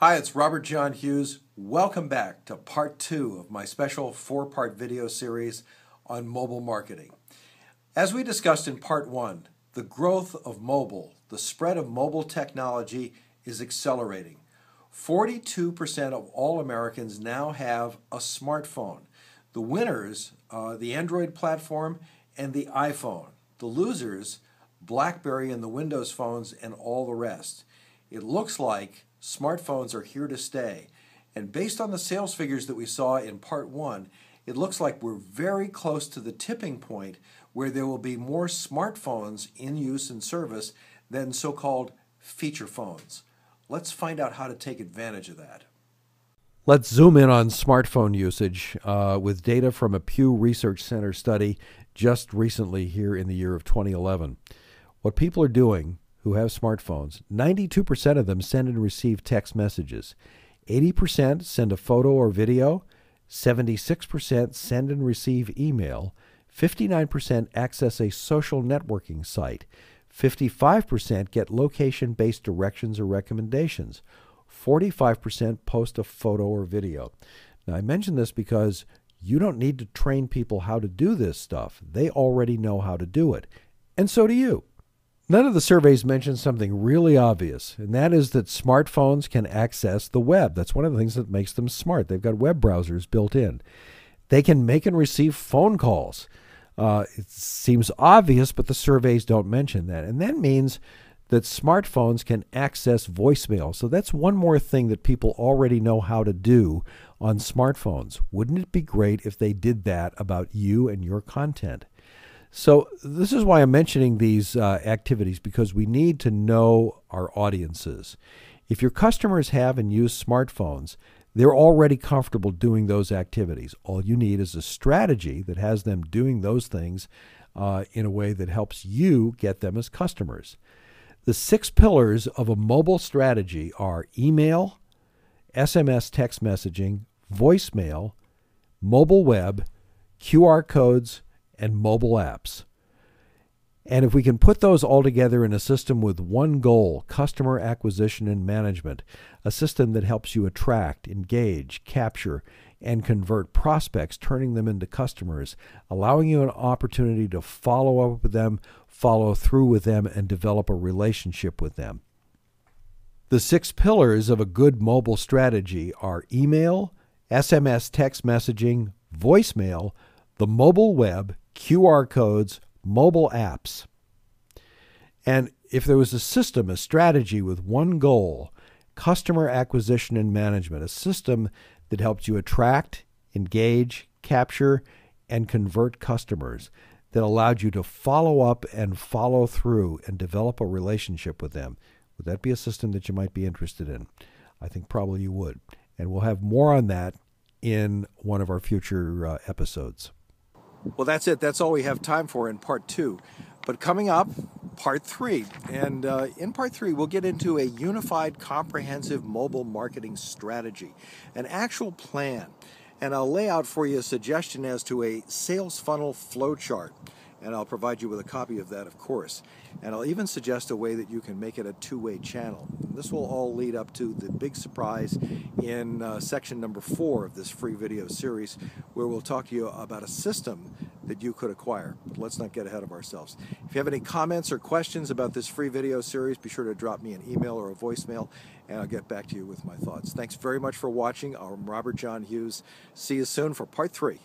Hi, it's Robert John Hughes. Welcome back to part 2 of my special 4-part video series on mobile marketing. As we discussed in part 1, the growth of mobile, the spread of mobile technology is accelerating. 42% of all Americans now have a smartphone. The winners, the Android platform and the iPhone. The losers, BlackBerry and the Windows phones and all the rest. It looks like smartphones are here to stay. And based on the sales figures that we saw in part 1, it looks like we're very close to the tipping point where there will be more smartphones in use and service than so-called feature phones. Let's find out how to take advantage of that. Let's zoom in on smartphone usage with data from a Pew Research Center study just recently here in the year of 2011. What people are doing who have smartphones, 92% of them send and receive text messages. 80% send a photo or video. 76% send and receive email. 59% access a social networking site. 55% get location-based directions or recommendations. 45% post a photo or video. Now, I mention this because you don't need to train people how to do this stuff. They already know how to do it. And so do you. None of the surveys mention something really obvious, and that is that smartphones can access the web. That's one of the things that makes them smart. They've got web browsers built in. They can make and receive phone calls. It seems obvious, but the surveys don't mention that. And that means that smartphones can access voicemail. So that's one more thing that people already know how to do on smartphones. Wouldn't it be great if they did that about you and your content? So this is why I'm mentioning these activities, because we need to know our audiences. If your customers have and use smartphones, they're already comfortable doing those activities. All you need is a strategy that has them doing those things in a way that helps you get them as customers. The 6 pillars of a mobile strategy are email, SMS text messaging, voicemail, mobile web, QR codes, and mobile apps. And if we can put those all together in a system with one goal, customer acquisition and management, a system that helps you attract, engage, capture, and convert prospects, turning them into customers, allowing you an opportunity to follow up with them, follow through with them, and develop a relationship with them. The 6 pillars of a good mobile strategy are email, SMS text messaging, voicemail, the mobile web, QR codes, mobile apps. And if there was a system, a strategy with one goal, customer acquisition and management, a system that helps you attract, engage, capture, and convert customers, that allowed you to follow up and follow through and develop a relationship with them, would that be a system that you might be interested in? I think probably you would. And we'll have more on that in one of our future episodes. Well, that's it. That's all we have time for in part 2. But coming up, part 3. And in part 3, we'll get into a unified, comprehensive mobile marketing strategy, an actual plan. And I'll lay out for you a suggestion as to a sales funnel flowchart. And I'll provide you with a copy of that, of course. And I'll even suggest a way that you can make it a two-way channel. And this will all lead up to the big surprise in section number 4 of this free video series, where we'll talk to you about a system that you could acquire. But let's not get ahead of ourselves. If you have any comments or questions about this free video series, be sure to drop me an email or a voicemail, and I'll get back to you with my thoughts. Thanks very much for watching. I'm Robert John Hughes. See you soon for part 3.